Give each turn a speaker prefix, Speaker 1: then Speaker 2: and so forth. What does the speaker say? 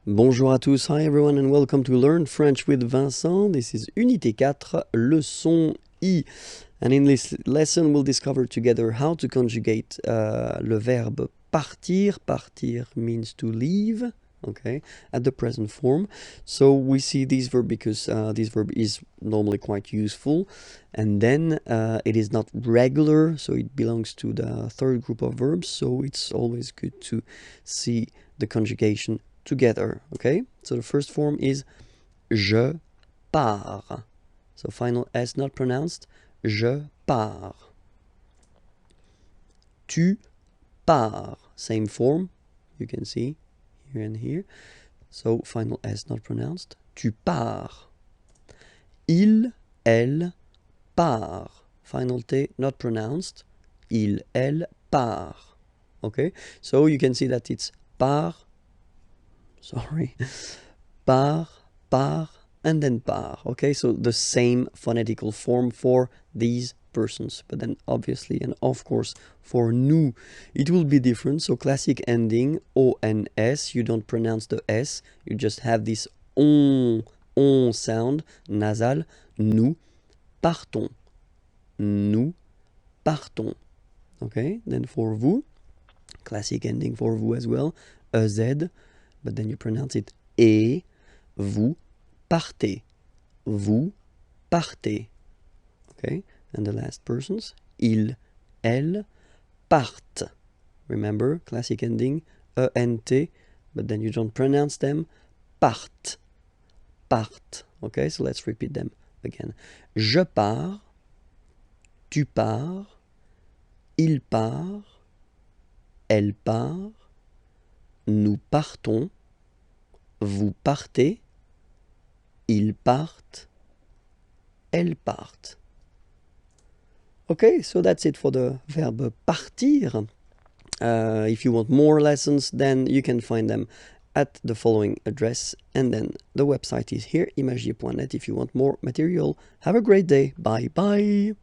Speaker 1: Bonjour à tous, hi everyone and welcome to Learn French with Vincent. This is Unité 4, leçon I. And in this lesson we'll discover together how to conjugate le verbe partir. Partir means to leave, okay, at the present form. So we see this verb because this verb is normally quite useful. And then it is not regular, so it belongs to the third group of verbs. So it's always good to see the conjugation together, okay? So the first form is je pars. So final S not pronounced. Je pars. Tu pars. Same form. You can see here and here. So final S not pronounced. Tu pars. Il, elle, part. Final T not pronounced. Il, elle, part. Okay? So you can see that it's part. Sorry, par, and then par. Okay, so the same phonetical form for these persons, but then obviously and of course for nous it will be different. So classic ending ons, you don't pronounce the s, you just have this on sound nasal. Nous partons. Nous partons. Okay, then for vous, classic ending for vous as well, ez, but then you pronounce it et, vous partez. Vous partez. Okay? And the last persons, il, elle, partent. Remember, classic ending, ent, but then you don't pronounce them, partent. Partent. Okay, so let's repeat them again. Je pars, tu pars, il part, elle part, nous partons, vous partez, ils partent, elles partent. Okay, so that's it for the verb partir. If you want more lessons, then you can find them at the following address, and then the website is here, imagier.net, if you want more material. Have a great day. Bye bye.